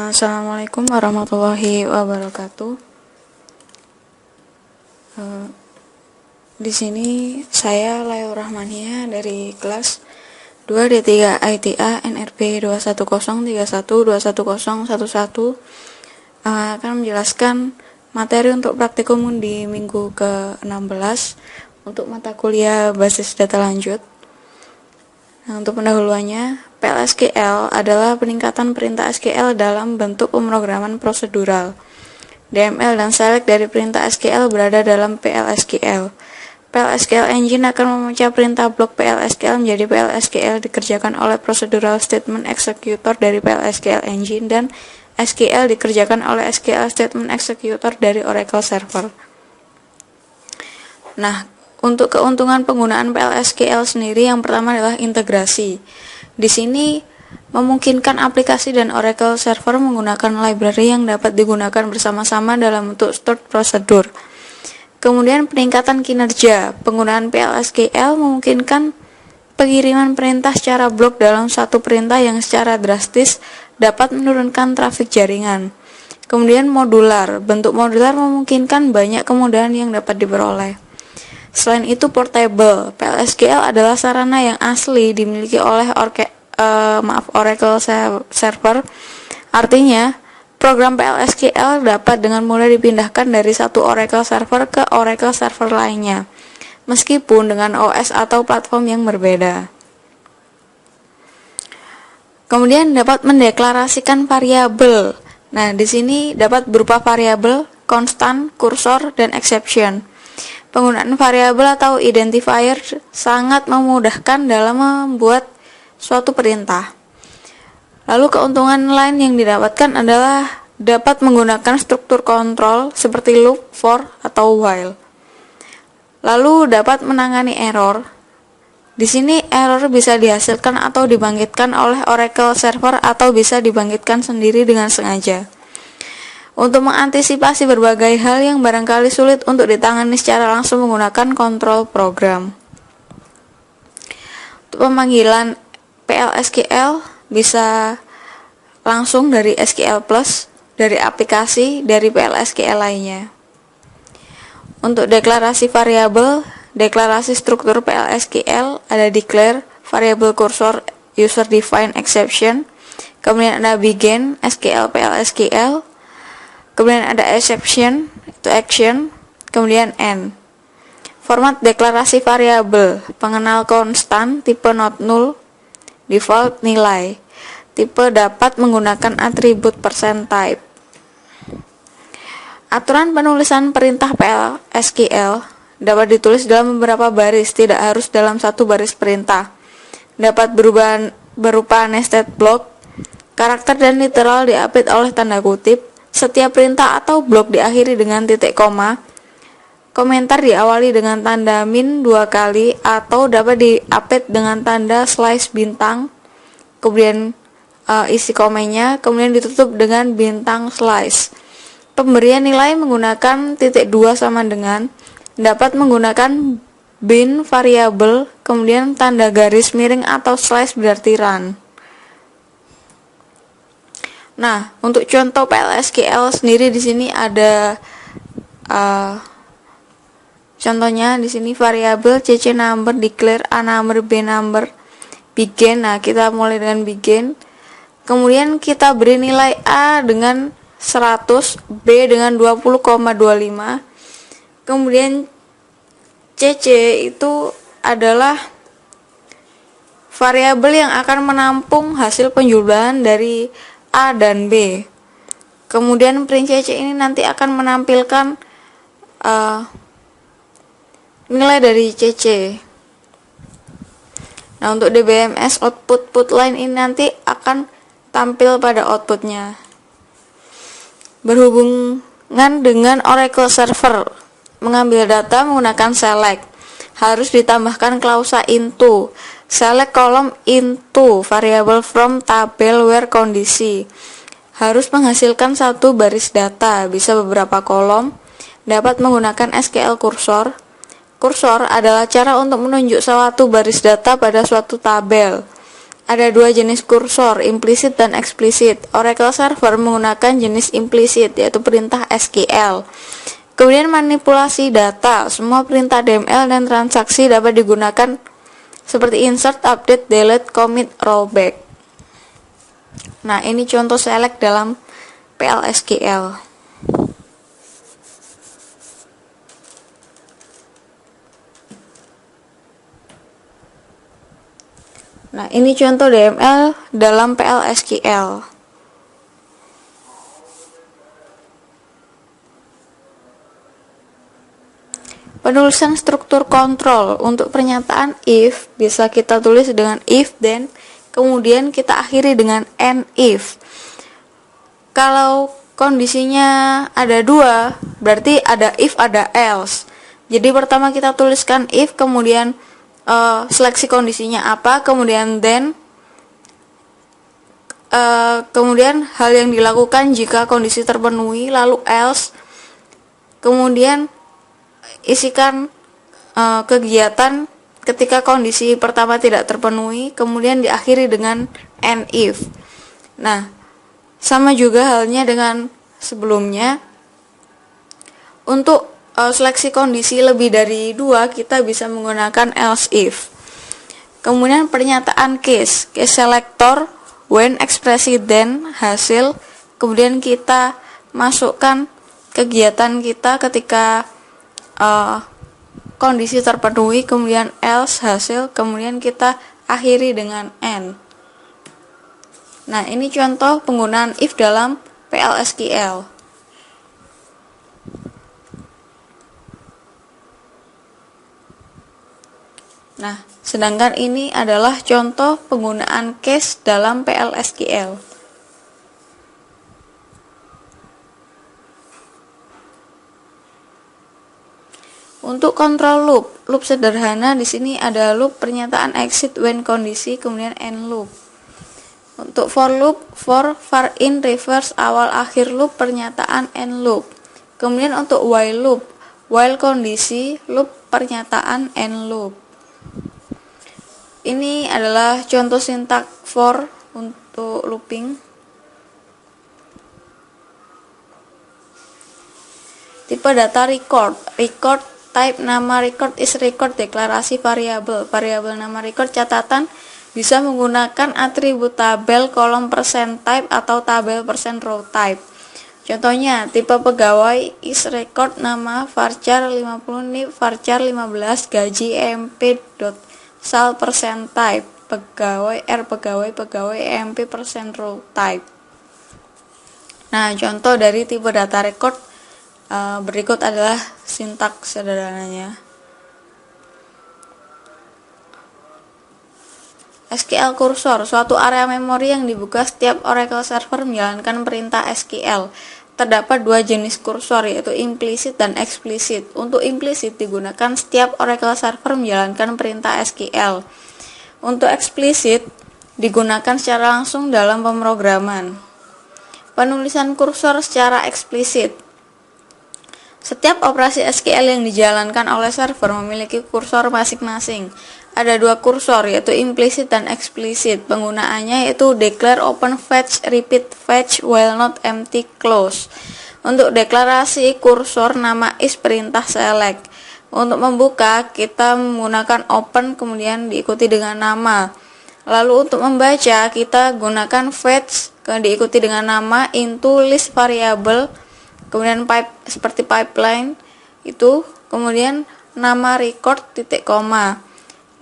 Assalamualaikum warahmatullahi wabarakatuh. Di sini saya Lail Rahmania dari kelas 2D3 ITA NRP 21031211011 akan menjelaskan materi untuk praktikum di minggu ke-16 untuk mata kuliah basis data lanjut. Nah, untuk pendahuluannya, PL/SQL adalah peningkatan perintah SQL dalam bentuk pemrograman prosedural. DML dan select dari perintah SQL berada dalam PL/SQL. PL/SQL Engine akan memecah perintah blok PL/SQL menjadi PL/SQL dikerjakan oleh procedural statement executor dari PL/SQL Engine dan SQL dikerjakan oleh SQL statement executor dari Oracle Server. Nah, untuk keuntungan penggunaan PL/SQL sendiri, yang pertama adalah integrasi. Di sini memungkinkan aplikasi dan Oracle Server menggunakan library yang dapat digunakan bersama-sama dalam bentuk stored procedure. Kemudian peningkatan kinerja. Penggunaan PL/SQL memungkinkan pengiriman perintah secara blok dalam satu perintah yang secara drastis dapat menurunkan trafik jaringan. Kemudian modular. Bentuk modular memungkinkan banyak kemudahan yang dapat diperoleh. Selain itu portable, PL/SQL adalah sarana yang asli dimiliki oleh Oracle Server. Artinya, program PL/SQL dapat dengan mudah dipindahkan dari satu Oracle Server ke Oracle Server lainnya, meskipun dengan OS atau platform yang berbeda. Kemudian dapat mendeklarasikan variabel. Nah, di sini dapat berupa variabel, konstan, kursor, dan exception. Penggunaan variabel atau identifier sangat memudahkan dalam membuat suatu perintah. Lalu keuntungan lain yang didapatkan adalah dapat menggunakan struktur kontrol seperti loop, for, atau while. Lalu dapat menangani error. Di sini error bisa dihasilkan atau dibangkitkan oleh Oracle Server atau bisa dibangkitkan sendiri dengan sengaja. Untuk mengantisipasi berbagai hal yang barangkali sulit untuk ditangani secara langsung menggunakan kontrol program. Untuk pemanggilan PL/SQL bisa langsung dari SQL Plus, dari aplikasi, dari PL/SQL lainnya. Untuk deklarasi variabel, deklarasi struktur PL/SQL ada declare, variable cursor, user define exception, kemudian ada begin, SQL PL/SQL, kemudian ada exception, itu action, kemudian end. Format deklarasi variabel, pengenal konstan, tipe not null, default nilai. Tipe dapat menggunakan atribut %type. Aturan penulisan perintah PL/SQL dapat ditulis dalam beberapa baris, tidak harus dalam satu baris perintah. Dapat berupa nested block, karakter dan literal diapit oleh tanda kutip. Setiap perintah atau blok diakhiri dengan titik koma. Komentar diawali dengan tanda min 2 kali atau dapat diapit dengan tanda slice bintang. Kemudian isi komennya, kemudian ditutup dengan bintang slice. Pemberian nilai menggunakan titik 2 sama dengan, dapat menggunakan bin variabel, kemudian tanda garis miring atau slice berarti run. Nah, untuk contoh PL/SQL sendiri di sini ada contohnya di sini variabel cc number, declare a number, b number, begin. Nah, kita mulai dengan begin. Kemudian kita beri nilai a dengan 100, b dengan 20,25. Kemudian cc itu adalah variabel yang akan menampung hasil penjumlahan dari A dan B. Kemudian print CC ini nanti akan menampilkan nilai dari CC. Nah, untuk DBMS output line ini nanti akan tampil pada outputnya. Berhubungan dengan Oracle Server, mengambil data menggunakan select. Harus ditambahkan klausa into. Select column into variable from tabel where kondisi. Harus menghasilkan satu baris data, bisa beberapa kolom. Dapat menggunakan SQL cursor. Kursor adalah cara untuk menunjuk suatu baris data pada suatu tabel. Ada dua jenis kursor, implisit dan eksplisit. Oracle Server menggunakan jenis implisit, yaitu perintah SQL. Kemudian manipulasi data, semua perintah DML dan transaksi dapat digunakan seperti insert, update, delete, commit, rollback. Nah, ini contoh select dalam PL/SQL. Nah, ini contoh DML dalam PL/SQL. Penulisan struktur kontrol untuk pernyataan if bisa kita tulis dengan if then, kemudian kita akhiri dengan and if. Kalau kondisinya ada dua, berarti ada if ada else. Jadi pertama kita tuliskan if, kemudian seleksi kondisinya apa, kemudian then, kemudian hal yang dilakukan jika kondisi terpenuhi, lalu else, kemudian isikan kegiatan ketika kondisi pertama tidak terpenuhi, kemudian diakhiri dengan and if. Nah, sama juga halnya dengan sebelumnya. Untuk seleksi kondisi lebih dari dua, kita bisa menggunakan else if. Kemudian pernyataan case selector, when, ekspresi then, hasil. Kemudian kita masukkan kegiatan kita ketika kondisi terpenuhi, kemudian else, hasil, kemudian kita akhiri dengan and. Nah, ini contoh penggunaan if dalam PL/SQL. Nah, sedangkan ini adalah contoh penggunaan case dalam PL/SQL. Untuk kontrol loop sederhana di sini ada loop pernyataan exit when kondisi, kemudian end loop. Untuk for loop, for, var in, reverse, awal akhir loop, pernyataan end loop. Kemudian untuk while loop, while kondisi, loop, pernyataan end loop. Ini adalah contoh sintak for untuk looping. Tipe data record type nama record is record, deklarasi variabel nama record catatan bisa menggunakan atribut tabel kolom persen type atau tabel persen row type. Contohnya, tipe pegawai is record nama varchar 50 nip varchar 15 gaji emp.sal persen type pegawai emp persen row type. Nah, contoh dari tipe data record berikut adalah sintaks sederhananya. SQL kursor, suatu area memori yang dibuka setiap Oracle server menjalankan perintah SQL. Terdapat dua jenis kursor, yaitu implisit dan eksplisit. Untuk implisit digunakan setiap Oracle server menjalankan perintah SQL. Untuk eksplisit digunakan secara langsung dalam pemrograman. Penulisan kursor secara eksplisit. Setiap operasi SQL yang dijalankan oleh server memiliki kursor masing-masing. Ada dua kursor, yaitu implisit dan eksplisit. Penggunaannya yaitu declare, open, fetch, repeat, fetch, while not empty, close. Untuk deklarasi kursor nama is perintah select. Untuk membuka kita menggunakan open kemudian diikuti dengan nama. Lalu untuk membaca kita gunakan fetch diikuti dengan nama into list variable, kemudian pipe seperti pipeline itu, kemudian nama record titik koma.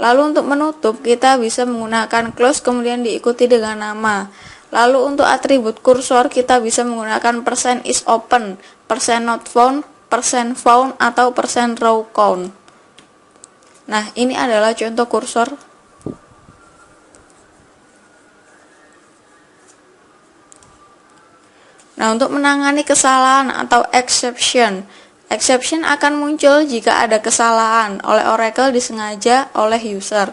Lalu untuk menutup kita bisa menggunakan close kemudian diikuti dengan nama. Lalu untuk atribut kursor kita bisa menggunakan percent is open, percent not found, percent found, atau percent row count. Nah, ini adalah contoh kursor. Nah, untuk menangani kesalahan atau exception akan muncul jika ada kesalahan oleh Oracle disengaja oleh user.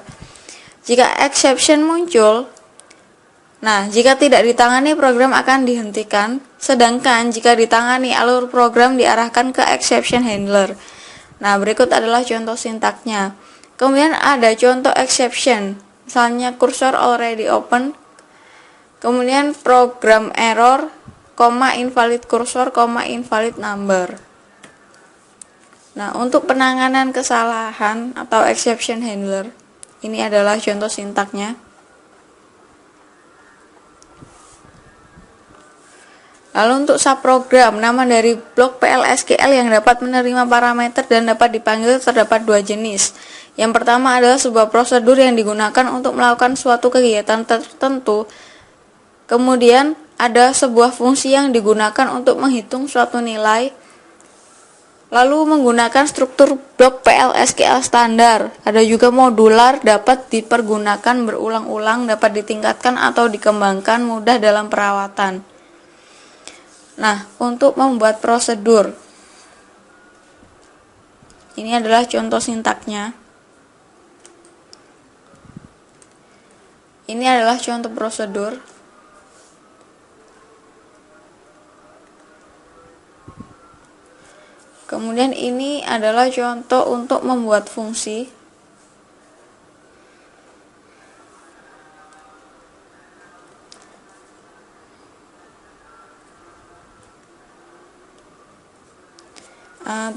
Jika exception muncul, jika tidak ditangani program akan dihentikan, sedangkan jika ditangani alur program diarahkan ke exception handler. Nah, berikut adalah contoh sintaknya. Kemudian ada contoh exception. misalnya cursor already open, kemudian program error, invalid cursor, invalid number. Nah, untuk penanganan kesalahan atau exception handler, ini adalah contoh sintaknya. Lalu untuk subprogram, nama dari blok PLSQL yang dapat menerima parameter dan dapat dipanggil terdapat dua jenis. Yang pertama adalah sebuah prosedur yang digunakan untuk melakukan suatu kegiatan tertentu. Kemudian ada sebuah fungsi yang digunakan untuk menghitung suatu nilai. Lalu menggunakan struktur blok PLSQL standar. Ada juga modular, dapat dipergunakan berulang-ulang, dapat ditingkatkan atau dikembangkan, mudah dalam perawatan. Nah, untuk membuat prosedur, ini adalah contoh sintaknya. Ini adalah contoh prosedur. Kemudian ini adalah contoh untuk membuat fungsi.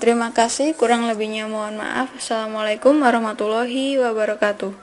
Terima kasih, kurang lebihnya mohon maaf. Assalamualaikum warahmatullahi wabarakatuh.